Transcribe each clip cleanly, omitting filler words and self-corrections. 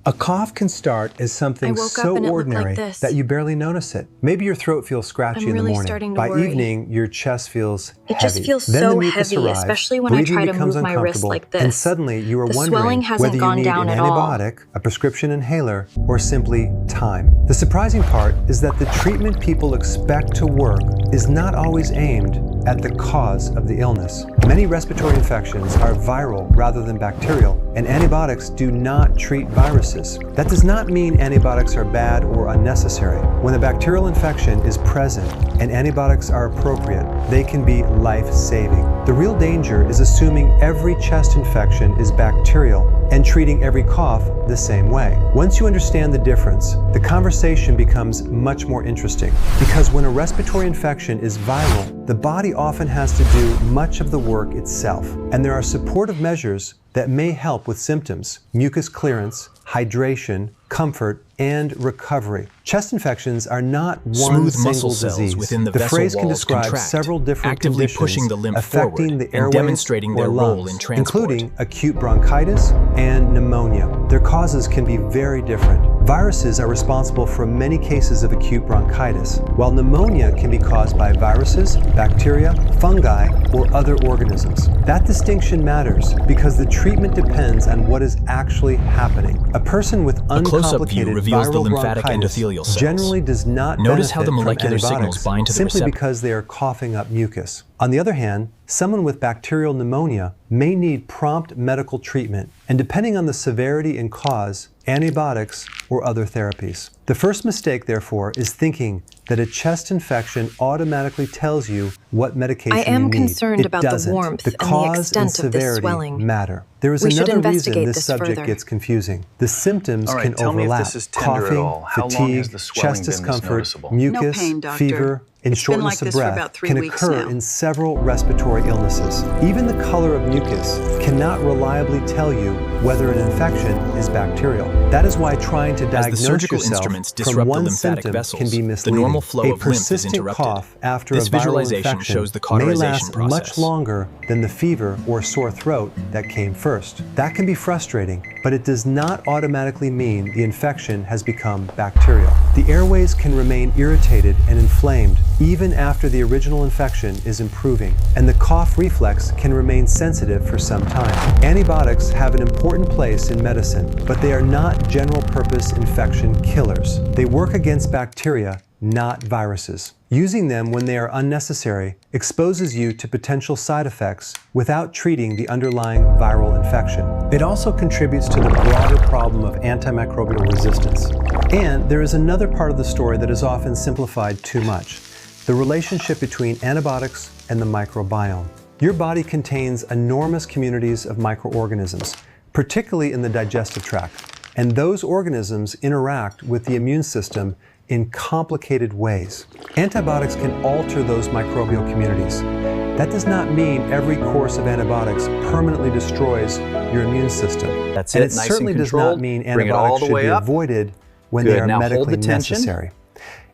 A cough can start as something so ordinary that you barely notice it. Maybe your throat feels scratchy in the morning. By evening, your chest feels heavy. It just feels so heavy, especially when I try to move my wrist like this. And suddenly you are wondering whether you need an antibiotic, a prescription inhaler, or simply time. The surprising part is that the treatment people expect to work is not always aimed at the cause of the illness. Many respiratory infections are viral rather than bacterial, and antibiotics do not treat viruses. That does not mean antibiotics are bad or unnecessary. When a bacterial infection is present and antibiotics are appropriate, they can be life-saving. The real danger is assuming every chest infection is bacterial and treating every cough the same way. Once you understand the difference, the conversation becomes much more interesting, because when a respiratory infection is viral, the body often has to do much of the work itself, and there are supportive measures that may help with symptoms: mucus clearance, hydration, comfort, and recovery. Chest infections are not one single disease. Within the phrase can walls describe contract, several different actively conditions pushing the lymph affecting forward the and airways demonstrating their or role lungs, in transport. including acute bronchitis and pneumonia. Their causes can be very different. Viruses are responsible for many cases of acute bronchitis, while pneumonia can be caused by viruses, bacteria, fungi, or other organisms. That distinction matters because the treatment depends on what is actually happening. A person with uncomplicated reveals the viral lymphatic bronchitis endothelial cells. generally does not Notice how the benefit from molecular signals antibiotics bind to the simply receptor. because they are coughing up mucus. On the other hand, someone with bacterial pneumonia may need prompt medical treatment, and depending on the severity and cause, antibiotics or other therapies. The first mistake, therefore, is thinking that a chest infection automatically tells you what medication you need. I am concerned It about doesn't. the warmth The and the cause extent and of this severity swelling. matter. There is We should another reason investigate this this subject further. gets confusing. The symptoms All right, can tell me if overlap. this is tender at Coughing, all. How long fatigue, has the swelling chest been this discomfort, noticeable? mucus, No pain, doctor. fever, and It's been shortness like of this for breath about 3 can weeks occur now. in several respiratory illnesses. Even the color of mucus cannot reliably tell you whether an infection is bacterial. That is why trying to As diagnose the surgical yourself instruments from disrupt the one lymphatic symptom vessels, can be the misleading. normal flow A of lymph is persistent interrupted. cough after This a viral visualization infection shows the may cauterization last process. much longer than the fever or sore throat that came first. That can be frustrating, but it does not automatically mean the infection has become bacterial. The airways can remain irritated and inflamed even after the original infection is improving, and the cough reflex can remain sensitive for some time. Antibiotics have an important place in medicine, but they are not general-purpose infection killers. They work against bacteria, not viruses. Using them when they are unnecessary exposes you to potential side effects without treating the underlying viral infection. It also contributes to the broader problem of antimicrobial resistance. And there is another part of the story that is often simplified too much: the relationship between antibiotics and the microbiome. Your body contains enormous communities of microorganisms, particularly in the digestive tract, and those organisms interact with the immune system in complicated ways. Antibiotics can alter those microbial communities. That does not mean every course of antibiotics permanently destroys your immune system. That's and it, it nice certainly and does not controlled. mean Bring it all antibiotics the should way be up. avoided when Good. they are Now hold medically the tension. necessary.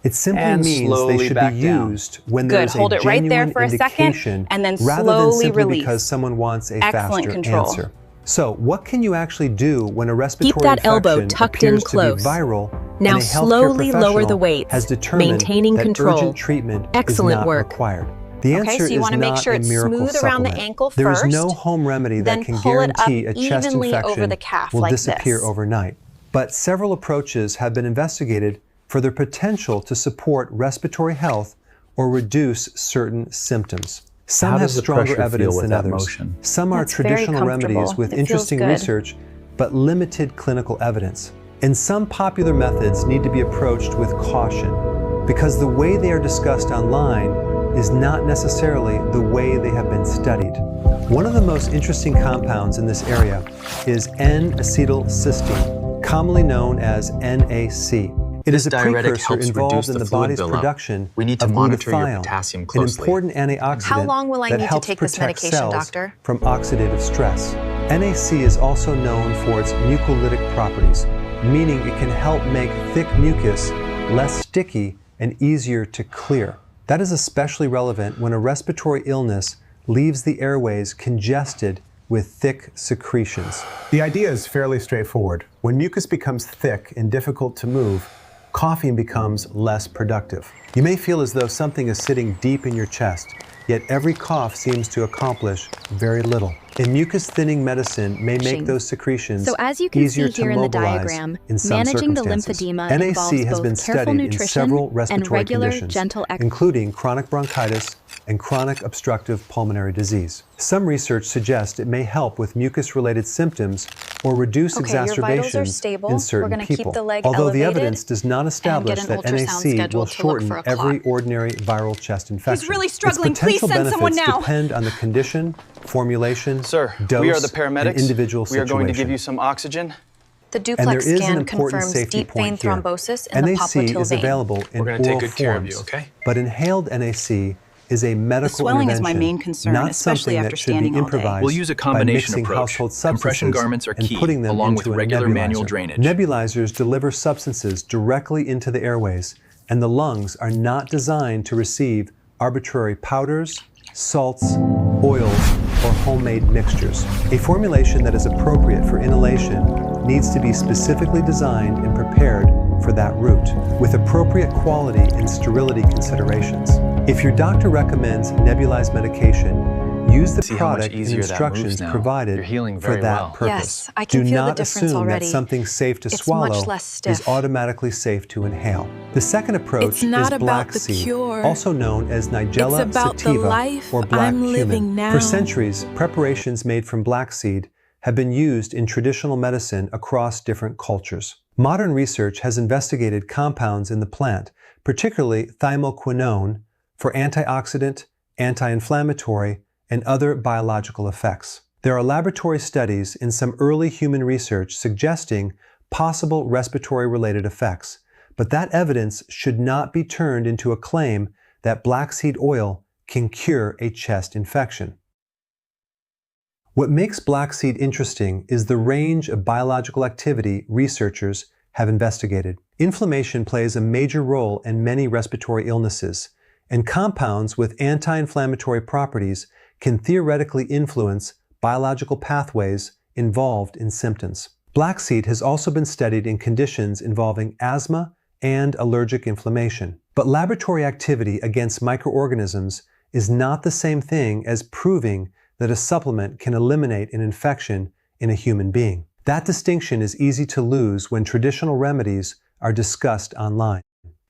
It simply And means slowly they should back be down. used when Good. there is a Hold it right there genuine for a second, indication, and then rather than slowly simply release. because someone wants a Excellent faster control. answer. So, what can you actually do when a respiratory Keep that elbow infection tucked in appears close. to be viral Now and a healthcare slowly lower the professional weights, has determined maintaining that control. urgent treatment Excellent is not work. required? The answer so you is wanna make not sure a it's miracle smooth around the supplement. ankle There is first, no home remedy then that can pull it up guarantee a chest evenly over infection the calf will like disappear this. overnight. But several approaches have been investigated for their potential to support respiratory health or reduce certain symptoms. Some How have does the stronger pressure feel evidence with than that others. motion? Some are That's very traditional remedies comfortable. with It feels interesting good. research, but limited clinical evidence. And some popular methods need to be approached with caution, because the way they are discussed online is not necessarily the way they have been studied. One of the most interesting compounds in this area is N-acetylcysteine, commonly known as NAC. It is a diuretic precursor helps involved reduce in the the fluid body's buildup. production We need to of monitor your glutathione, potassium an closely. important antioxidant How long will I that need to helps take this protect medication, cells doctor? from oxidative stress. NAC is also known for its mucolytic properties, meaning it can help make thick mucus less sticky and easier to clear. That is especially relevant when a respiratory illness leaves the airways congested with thick secretions. The idea is fairly straightforward. When mucus becomes thick and difficult to move, coughing becomes less productive. You may feel as though something is sitting deep in your chest, yet every cough seems to accomplish very little. A mucus-thinning medicine may make those secretions so as you can easier see here to in the mobilize diagram, in some managing the circumstances. lymphedema NAC involves has been both careful studied in nutrition several and respiratory regular, conditions, gentle including chronic bronchitis and chronic obstructive pulmonary disease. Some research suggests it may help with mucus-related symptoms or reduce exacerbations in certain people, although the evidence does not establish that NAC will shorten every ordinary viral chest infection. He's really struggling. Its potential Please send someone benefits now. depend on the condition, formulation, Sir, dose, we are the and paramedics. individual We are going to situation. give you some oxygen. The And there duplex is an scan important confirms safety deep vein point here. thrombosis in the NAC popliteal is vein. available in We're gonna take oral good care of you, forms, okay? but inhaled NAC is a medical swelling is intervention, my main concern, not especially something after that should be standing all day. improvised We'll use a by combination mixing approach. household substances Compression garments are and key, putting them along into with a regular nebulizer. manual drainage. Nebulizers deliver substances directly into the airways, and the lungs are not designed to receive arbitrary powders, salts, oils, or homemade mixtures. A formulation that is appropriate for inhalation needs to be specifically designed and prepared for that route, with appropriate quality and sterility considerations. If your doctor recommends nebulized medication, use the See how much product and easier that instructions moves now. provided You're healing for very that well. purpose. Yes, I can Do feel the not difference assume already. that something safe to It's swallow much less stiff. is automatically safe to inhale. The second approach It's not is about black the seed, cure. also known as Nigella It's about the sativa life or black I'm cumin. living now. For centuries, preparations made from black seed have been used in traditional medicine across different cultures. Modern research has investigated compounds in the plant, particularly thymoquinone, for antioxidant, anti-inflammatory, and other biological effects. There are laboratory studies in some early human research suggesting possible respiratory-related effects, but that evidence should not be turned into a claim that black seed oil can cure a chest infection. What makes black seed interesting is the range of biological activity researchers have investigated. Inflammation plays a major role in many respiratory illnesses, and compounds with anti-inflammatory properties can theoretically influence biological pathways involved in symptoms. Black seed has also been studied in conditions involving asthma and allergic inflammation. But laboratory activity against microorganisms is not the same thing as proving that a supplement can eliminate an infection in a human being. That distinction is easy to lose when traditional remedies are discussed online.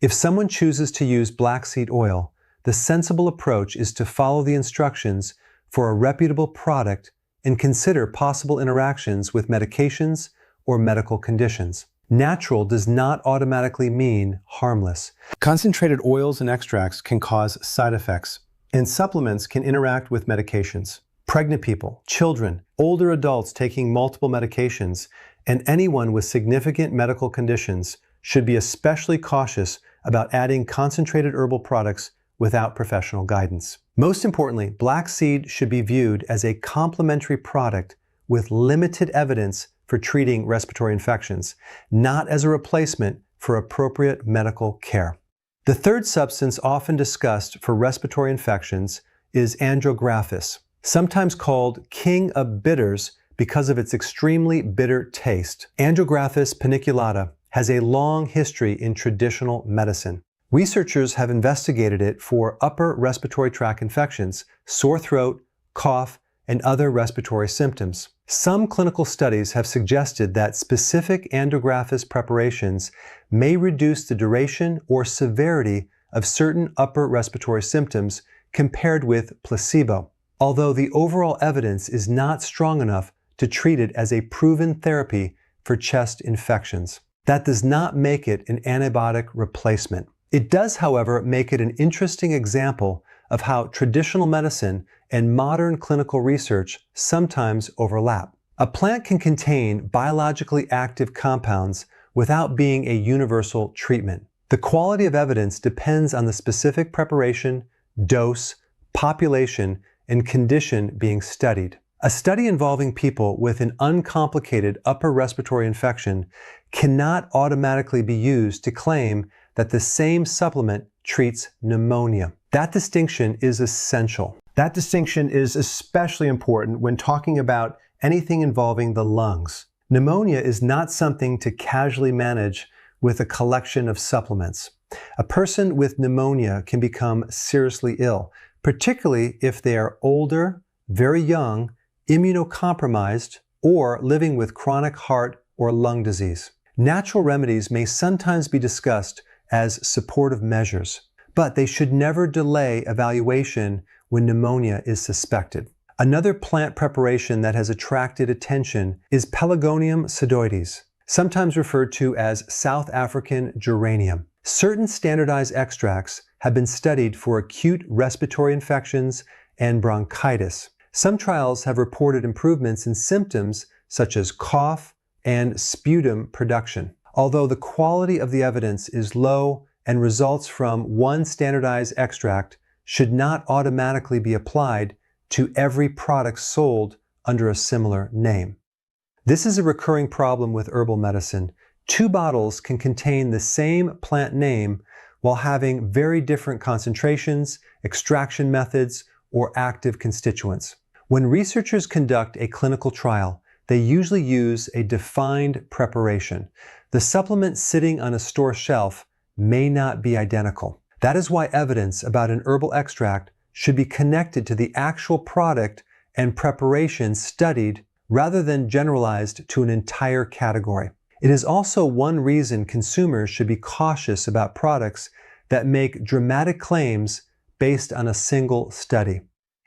If someone chooses to use black seed oil, the sensible approach is to follow the instructions for a reputable product and consider possible interactions with medications or medical conditions. Natural does not automatically mean harmless. Concentrated oils and extracts can cause side effects, and supplements can interact with medications. Pregnant people, children, older adults taking multiple medications, and anyone with significant medical conditions should be especially cautious about adding concentrated herbal products without professional guidance. Most importantly, black seed should be viewed as a complementary product with limited evidence for treating respiratory infections, not as a replacement for appropriate medical care. The third substance often discussed for respiratory infections is andrographis, sometimes called king of bitters because of its extremely bitter taste. Andrographis paniculata has a long history in traditional medicine. Researchers have investigated it for upper respiratory tract infections, sore throat, cough, and other respiratory symptoms. Some clinical studies have suggested that specific andrographis preparations may reduce the duration or severity of certain upper respiratory symptoms compared with placebo, although the overall evidence is not strong enough to treat it as a proven therapy for chest infections. That does not make it an antibiotic replacement. It does, however, make it an interesting example of how traditional medicine and modern clinical research sometimes overlap. A plant can contain biologically active compounds without being a universal treatment. The quality of evidence depends on the specific preparation, dose, population, and condition being studied. A study involving people with an uncomplicated upper respiratory infection cannot automatically be used to claim that the same supplement treats pneumonia. That distinction is essential. That distinction is especially important when talking about anything involving the lungs. Pneumonia is not something to casually manage with a collection of supplements. A person with pneumonia can become seriously ill, particularly if they are older, very young, immunocompromised, or living with chronic heart or lung disease. Natural remedies may sometimes be discussed as supportive measures, but they should never delay evaluation when pneumonia is suspected. Another plant preparation that has attracted attention is Pelargonium sidoides, sometimes referred to as South African geranium. Certain standardized extracts have been studied for acute respiratory infections and bronchitis. Some trials have reported improvements in symptoms such as cough and sputum production. Although the quality of the evidence is low and results from one standardized extract should not automatically be applied to every product sold under a similar name. This is a recurring problem with herbal medicine. Two bottles can contain the same plant name while having very different concentrations, extraction methods, or active constituents. When researchers conduct a clinical trial, they usually use a defined preparation. The supplement sitting on a store shelf may not be identical. That is why evidence about an herbal extract should be connected to the actual product and preparation studied rather than generalized to an entire category. It is also one reason consumers should be cautious about products that make dramatic claims based on a single study.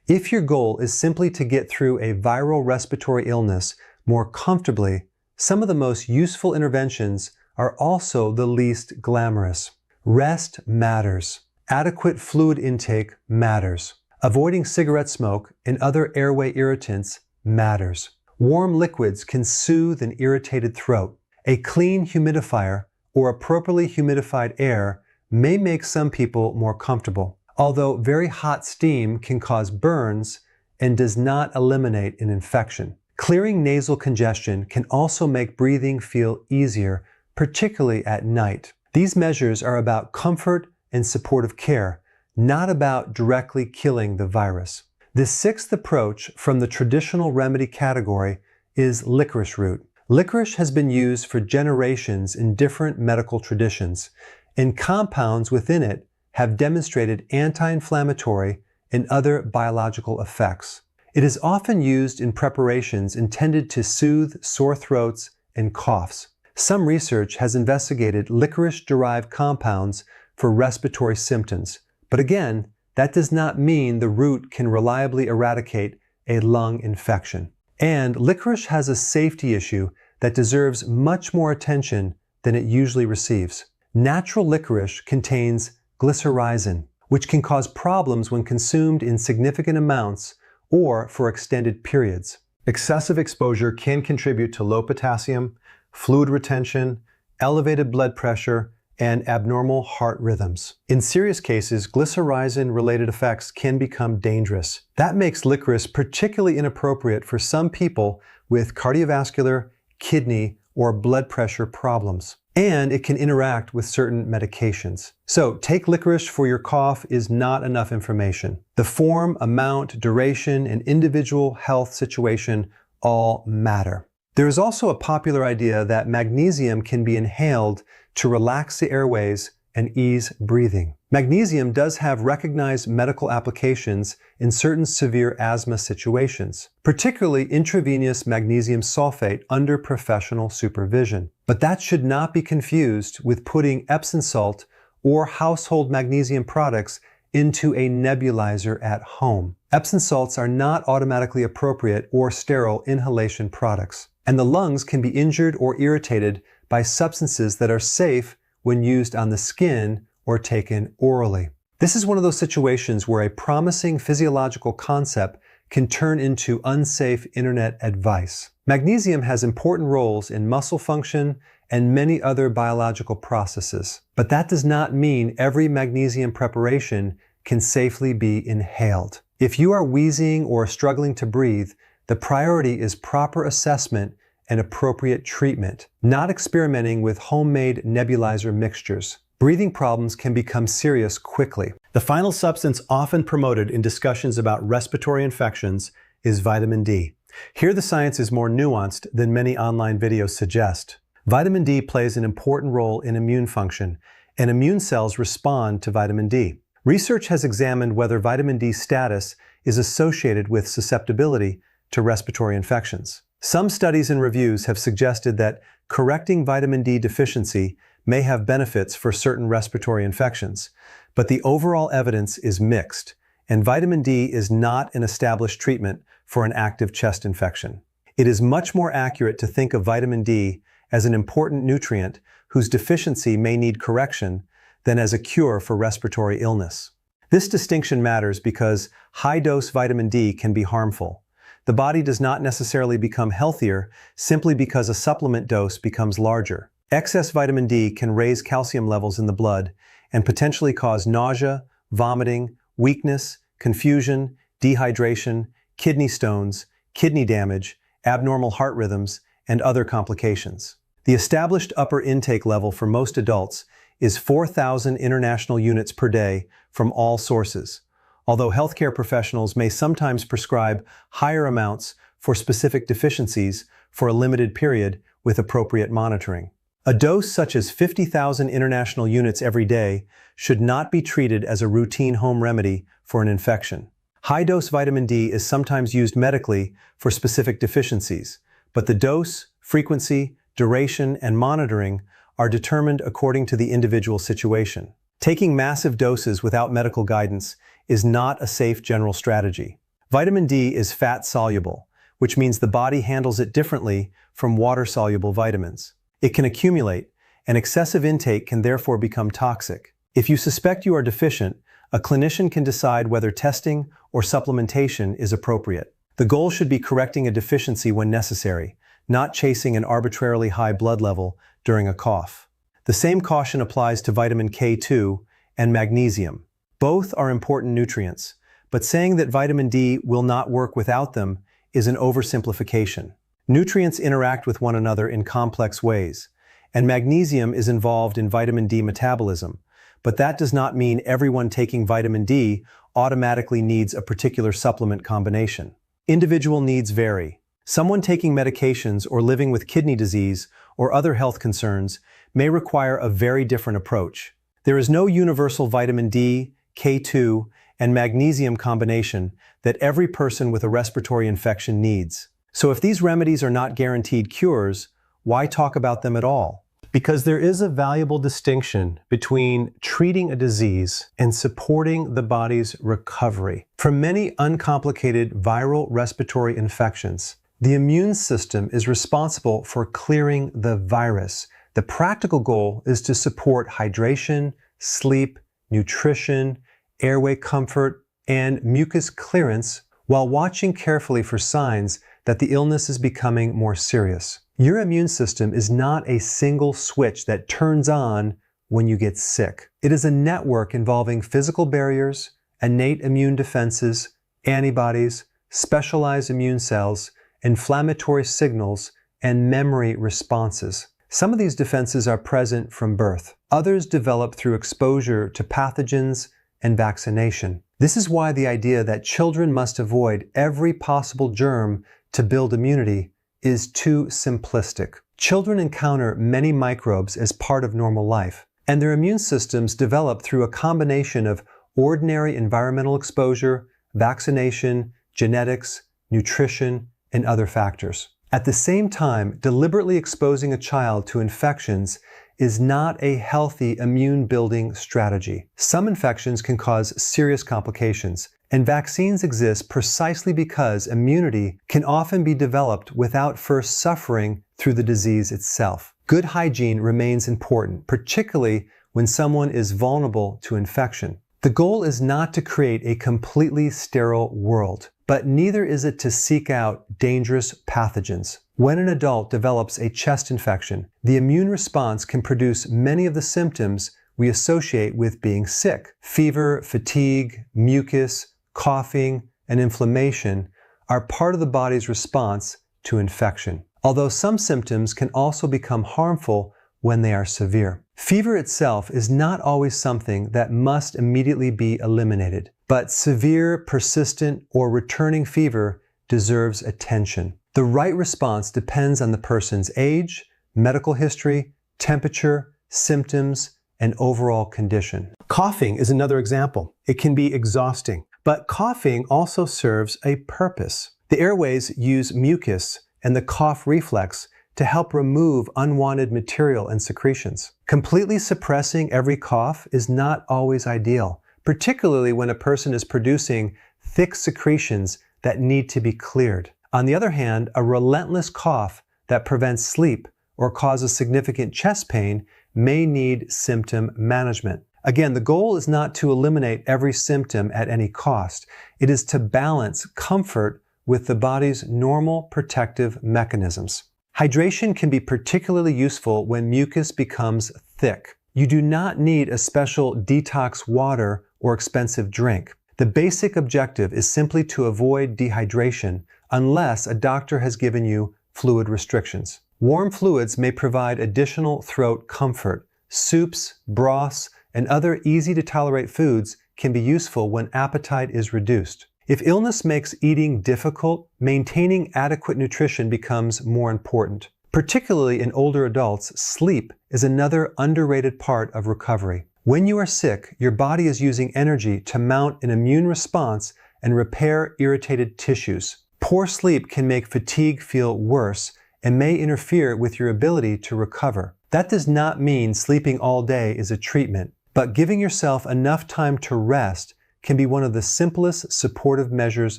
If your goal is simply to get through a viral respiratory illness more comfortably, some of the most useful interventions are also the least glamorous. Rest matters. Adequate fluid intake matters. Avoiding cigarette smoke and other airway irritants matters. Warm liquids can soothe an irritated throat. A clean humidifier or appropriately humidified air may make some people more comfortable, although very hot steam can cause burns and does not eliminate an infection. Clearing nasal congestion can also make breathing feel easier, particularly at night. These measures are about comfort and supportive care, not about directly killing the virus. The sixth approach from the traditional remedy category is licorice root. Licorice has been used for generations in different medical traditions, and compounds within it have demonstrated anti-inflammatory and other biological effects. It is often used in preparations intended to soothe sore throats and coughs. Some research has investigated licorice-derived compounds for respiratory symptoms, but again, that does not mean the root can reliably eradicate a lung infection. And licorice has a safety issue that deserves much more attention than it usually receives. Natural licorice contains glycyrrhizin, which can cause problems when consumed in significant amounts or for extended periods. Excessive exposure can contribute to low potassium, fluid retention, elevated blood pressure, and abnormal heart rhythms. In serious cases, glycyrrhizin-related effects can become dangerous. That makes licorice particularly inappropriate for some people with cardiovascular, kidney, or blood pressure problems. And it can interact with certain medications. So, take licorice for your cough is not enough information. The form, amount, duration, and individual health situation all matter. There is also a popular idea that magnesium can be inhaled to relax the airways and ease breathing. Magnesium does have recognized medical applications in certain severe asthma situations, particularly intravenous magnesium sulfate under professional supervision. But that should not be confused with putting Epsom salt or household magnesium products into a nebulizer at home. Epsom salts are not automatically appropriate or sterile inhalation products, and the lungs can be injured or irritated by substances that are safe when used on the skin or taken orally. This is one of those situations where a promising physiological concept can turn into unsafe internet advice. Magnesium has important roles in muscle function and many other biological processes, but that does not mean every magnesium preparation can safely be inhaled. If you are wheezing or struggling to breathe, the priority is proper assessment and appropriate treatment, not experimenting with homemade nebulizer mixtures. Breathing problems can become serious quickly. The final substance often promoted in discussions about respiratory infections is vitamin D. Here the science is more nuanced than many online videos suggest. Vitamin D plays an important role in immune function, and immune cells respond to vitamin D. Research has examined whether vitamin D status is associated with susceptibility to respiratory infections. Some studies and reviews have suggested that correcting vitamin D deficiency may have benefits for certain respiratory infections, but the overall evidence is mixed, and vitamin D is not an established treatment for an active chest infection. It is much more accurate to think of vitamin D as an important nutrient whose deficiency may need correction than as a cure for respiratory illness. This distinction matters because high-dose vitamin D can be harmful. The body does not necessarily become healthier simply because a supplement dose becomes larger. Excess vitamin D can raise calcium levels in the blood and potentially cause nausea, vomiting, weakness, confusion, dehydration, kidney stones, kidney damage, abnormal heart rhythms, and other complications. The established upper intake level for most adults is 4,000 international units per day from all sources, although healthcare professionals may sometimes prescribe higher amounts for specific deficiencies for a limited period with appropriate monitoring. A dose such as 50,000 international units every day should not be treated as a routine home remedy for an infection. High-dose vitamin D is sometimes used medically for specific deficiencies, but the dose, frequency, duration, and monitoring are determined according to the individual situation. Taking massive doses without medical guidance is not a safe general strategy. Vitamin D is fat-soluble, which means the body handles it differently from water-soluble vitamins. It can accumulate, and excessive intake can therefore become toxic. If you suspect you are deficient, a clinician can decide whether testing or supplementation is appropriate. The goal should be correcting a deficiency when necessary, not chasing an arbitrarily high blood level during a cough. The same caution applies to vitamin K2 and magnesium. Both are important nutrients, but saying that vitamin D will not work without them is an oversimplification. Nutrients interact with one another in complex ways, and magnesium is involved in vitamin D metabolism, but that does not mean everyone taking vitamin D automatically needs a particular supplement combination. Individual needs vary. Someone taking medications or living with kidney disease or other health concerns may require a very different approach. There is no universal vitamin D, K2, and magnesium combination that every person with a respiratory infection needs. So if these remedies are not guaranteed cures, why talk about them at all? Because there is a valuable distinction between treating a disease and supporting the body's recovery. For many uncomplicated viral respiratory infections, the immune system is responsible for clearing the virus. The practical goal is to support hydration, sleep, nutrition, airway comfort, and mucus clearance while watching carefully for signs that the illness is becoming more serious. Your immune system is not a single switch that turns on when you get sick. It is a network involving physical barriers, innate immune defenses, antibodies, specialized immune cells, inflammatory signals, and memory responses. Some of these defenses are present from birth. Others develop through exposure to pathogens and vaccination. This is why the idea that children must avoid every possible germ to build immunity is too simplistic. Children encounter many microbes as part of normal life, and their immune systems develop through a combination of ordinary environmental exposure, vaccination, genetics, nutrition, and other factors. At the same time, deliberately exposing a child to infections is not a healthy immune-building strategy. Some infections can cause serious complications, and vaccines exist precisely because immunity can often be developed without first suffering through the disease itself. Good hygiene remains important, particularly when someone is vulnerable to infection. The goal is not to create a completely sterile world, but neither is it to seek out dangerous pathogens. When an adult develops a chest infection, the immune response can produce many of the symptoms we associate with being sick. Fever, fatigue, mucus, coughing, and inflammation are part of the body's response to infection. Although some symptoms can also become harmful when they are severe. Fever itself is not always something that must immediately be eliminated, but severe, persistent, or returning fever deserves attention. The right response depends on the person's age, medical history, temperature, symptoms, and overall condition. Coughing is another example. It can be exhausting, but coughing also serves a purpose. The airways use mucus and the cough reflex to help remove unwanted material and secretions. Completely suppressing every cough is not always ideal, particularly when a person is producing thick secretions that need to be cleared. On the other hand, a relentless cough that prevents sleep or causes significant chest pain may need symptom management. Again, the goal is not to eliminate every symptom at any cost. It is to balance comfort with the body's normal protective mechanisms. Hydration can be particularly useful when mucus becomes thick. You do not need a special detox water or expensive drink. The basic objective is simply to avoid dehydration unless a doctor has given you fluid restrictions. Warm fluids may provide additional throat comfort. Soups, broths, and other easy-to-tolerate foods can be useful when appetite is reduced. If illness makes eating difficult, maintaining adequate nutrition becomes more important. Particularly in older adults, sleep is another underrated part of recovery. When you are sick, your body is using energy to mount an immune response and repair irritated tissues. Poor sleep can make fatigue feel worse and may interfere with your ability to recover. That does not mean sleeping all day is a treatment, but giving yourself enough time to rest can be one of the simplest supportive measures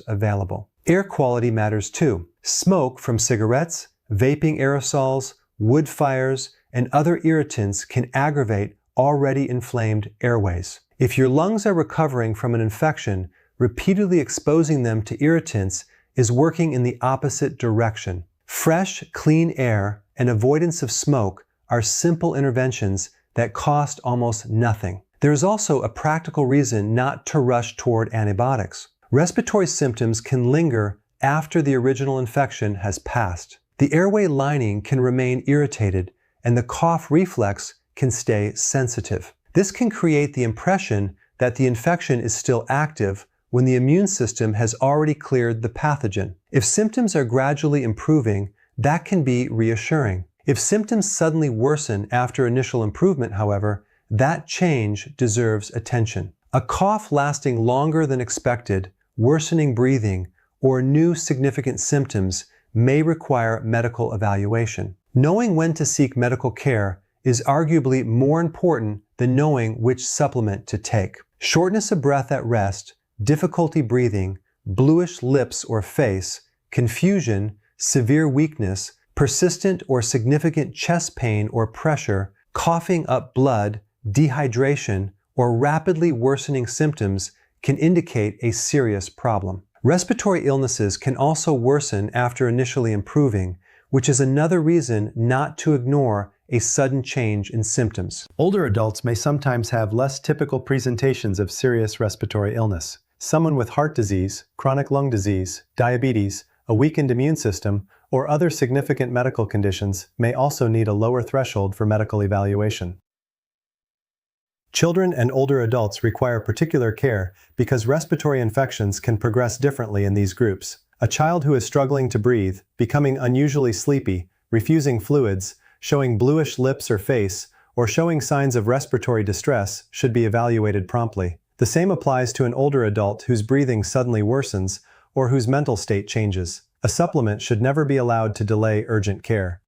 available. Air quality matters too. Smoke from cigarettes, vaping aerosols, wood fires, and other irritants can aggravate already inflamed airways. If your lungs are recovering from an infection, repeatedly exposing them to irritants is working in the opposite direction. Fresh, clean air and avoidance of smoke are simple interventions that cost almost nothing. There is also a practical reason not to rush toward antibiotics. Respiratory symptoms can linger after the original infection has passed. The airway lining can remain irritated, and the cough reflex can stay sensitive. This can create the impression that the infection is still active when the immune system has already cleared the pathogen. If symptoms are gradually improving, that can be reassuring. If symptoms suddenly worsen after initial improvement, however, that change deserves attention. A cough lasting longer than expected, worsening breathing, or new significant symptoms may require medical evaluation. Knowing when to seek medical care is arguably more important than knowing which supplement to take. Shortness of breath at rest, difficulty breathing, bluish lips or face, confusion, severe weakness, persistent or significant chest pain or pressure, coughing up blood, dehydration, or rapidly worsening symptoms can indicate a serious problem. Respiratory illnesses can also worsen after initially improving, which is another reason not to ignore a sudden change in symptoms. Older adults may sometimes have less typical presentations of serious respiratory illness. Someone with heart disease, chronic lung disease, diabetes, a weakened immune system, or other significant medical conditions may also need a lower threshold for medical evaluation. Children and older adults require particular care because respiratory infections can progress differently in these groups. A child who is struggling to breathe, becoming unusually sleepy, refusing fluids, showing bluish lips or face, or showing signs of respiratory distress should be evaluated promptly. The same applies to an older adult whose breathing suddenly worsens or whose mental state changes. A supplement should never be allowed to delay urgent care.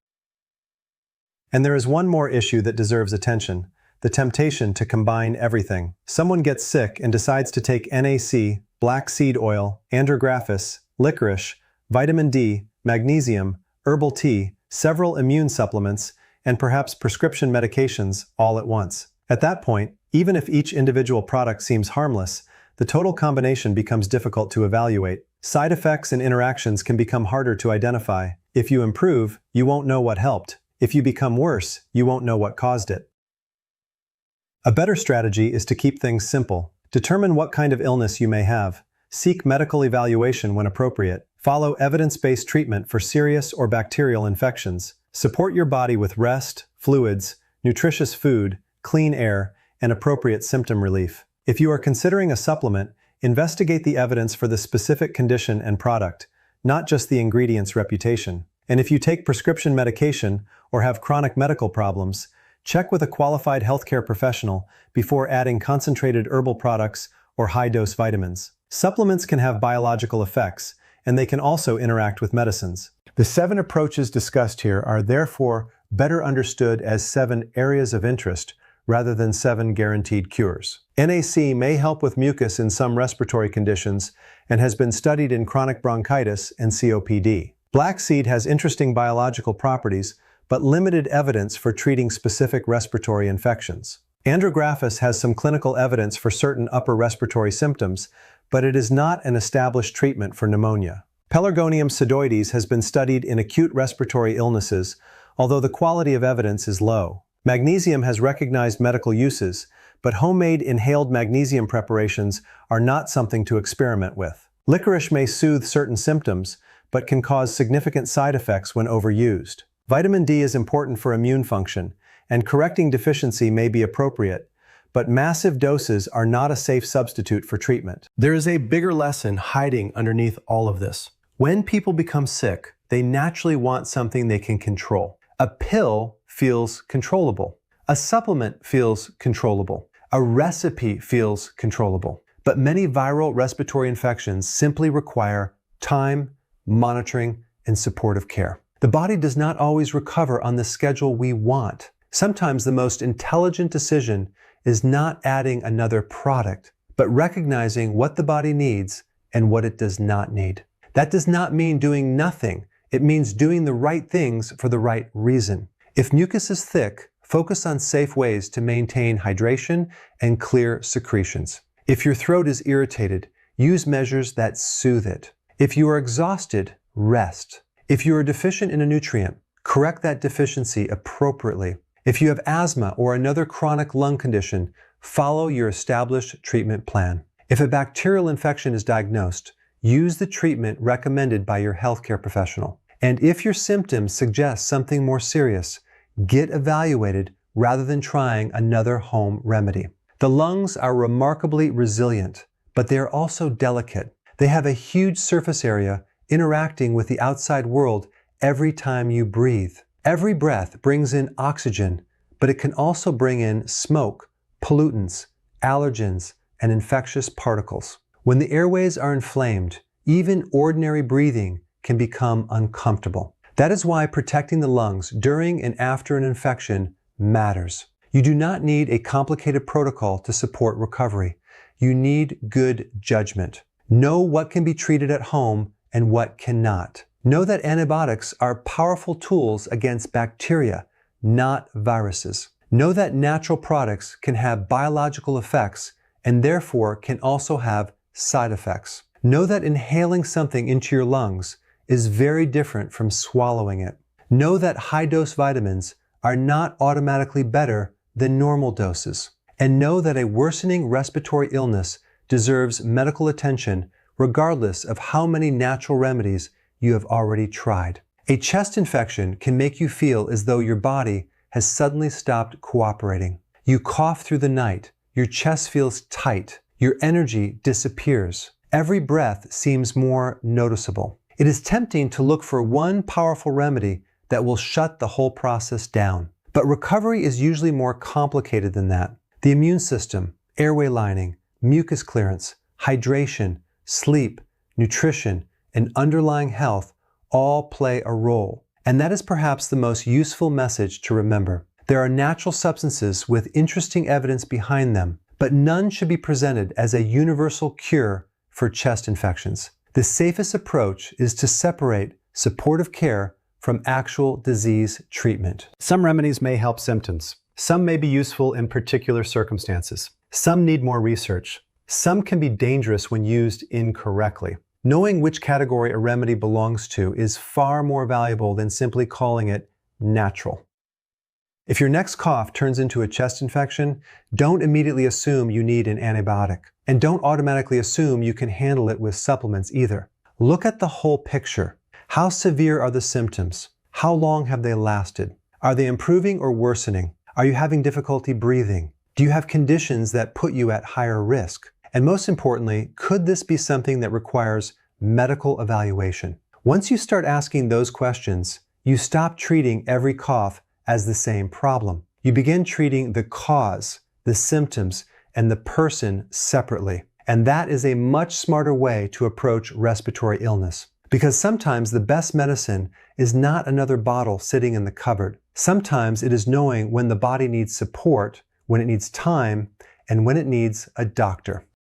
And there is one more issue that deserves attention: the temptation to combine everything. Someone gets sick and decides to take NAC, black seed oil, andrographis, licorice, vitamin D, magnesium, herbal tea, several immune supplements, and perhaps prescription medications all at once. At that point, even if each individual product seems harmless, the total combination becomes difficult to evaluate. Side effects and interactions can become harder to identify. If you improve, you won't know what helped. If you become worse, you won't know what caused it. A better strategy is to keep things simple. Determine what kind of illness you may have. Seek medical evaluation when appropriate. Follow evidence-based treatment for serious or bacterial infections. Support your body with rest, fluids, nutritious food, clean air, and appropriate symptom relief. If you are considering a supplement, investigate the evidence for the specific condition and product, not just the ingredient's reputation. And if you take prescription medication or have chronic medical problems, check with a qualified healthcare professional before adding concentrated herbal products or high-dose vitamins. Supplements can have biological effects, and they can also interact with medicines. The 7 approaches discussed here are therefore better understood as 7 areas of interest rather than 7 guaranteed cures. NAC may help with mucus in some respiratory conditions and has been studied in chronic bronchitis and COPD. Black seed has interesting biological properties, but limited evidence for treating specific respiratory infections. Andrographis has some clinical evidence for certain upper respiratory symptoms, but it is not an established treatment for pneumonia. Pelargonium sidoides has been studied in acute respiratory illnesses, although the quality of evidence is low. Magnesium has recognized medical uses, but homemade inhaled magnesium preparations are not something to experiment with. Licorice may soothe certain symptoms, but can cause significant side effects when overused. Vitamin D is important for immune function, and correcting deficiency may be appropriate, but massive doses are not a safe substitute for treatment. There is a bigger lesson hiding underneath all of this. When people become sick, they naturally want something they can control. A pill feels controllable. A supplement feels controllable. A recipe feels controllable. But many viral respiratory infections simply require time, monitoring, and supportive care. The body does not always recover on the schedule we want. Sometimes the most intelligent decision is not adding another product, but recognizing what the body needs and what it does not need. That does not mean doing nothing. It means doing the right things for the right reason. If mucus is thick, focus on safe ways to maintain hydration and clear secretions. If your throat is irritated, use measures that soothe it. If you are exhausted, rest. If you are deficient in a nutrient, correct that deficiency appropriately. If you have asthma or another chronic lung condition, follow your established treatment plan. If a bacterial infection is diagnosed, use the treatment recommended by your healthcare professional. And if your symptoms suggest something more serious, get evaluated rather than trying another home remedy. The lungs are remarkably resilient, but they are also delicate. They have a huge surface area interacting with the outside world every time you breathe. Every breath brings in oxygen, but it can also bring in smoke, pollutants, allergens, and infectious particles. When the airways are inflamed, even ordinary breathing can become uncomfortable. That is why protecting the lungs during and after an infection matters. You do not need a complicated protocol to support recovery. You need good judgment. Know what can be treated at home and what cannot. Know that antibiotics are powerful tools against bacteria, not viruses. Know that natural products can have biological effects and therefore can also have side effects. Know that inhaling something into your lungs is very different from swallowing it. Know that high-dose vitamins are not automatically better than normal doses. And know that a worsening respiratory illness deserves medical attention regardless of how many natural remedies you have already tried. A chest infection can make you feel as though your body has suddenly stopped cooperating. You cough through the night, your chest feels tight, your energy disappears. Every breath seems more noticeable. It is tempting to look for one powerful remedy that will shut the whole process down. But recovery is usually more complicated than that. The immune system, airway lining, mucus clearance, hydration, sleep, nutrition, and underlying health all play a role. And that is perhaps the most useful message to remember. There are natural substances with interesting evidence behind them, but none should be presented as a universal cure for chest infections. The safest approach is to separate supportive care from actual disease treatment. Some remedies may help symptoms. Some may be useful in particular circumstances. Some need more research. Some can be dangerous when used incorrectly. Knowing which category a remedy belongs to is far more valuable than simply calling it natural. If your next cough turns into a chest infection, don't immediately assume you need an antibiotic. And don't automatically assume you can handle it with supplements either. Look at the whole picture. How severe are the symptoms? How long have they lasted? Are they improving or worsening? Are you having difficulty breathing? Do you have conditions that put you at higher risk? And most importantly, could this be something that requires medical evaluation? Once you start asking those questions, you stop treating every cough as the same problem. You begin treating the cause, the symptoms, and the person separately. And that is a much smarter way to approach respiratory illness. Because sometimes the best medicine is not another bottle sitting in the cupboard. Sometimes it is knowing when the body needs support, when it needs time, and when it needs a doctor.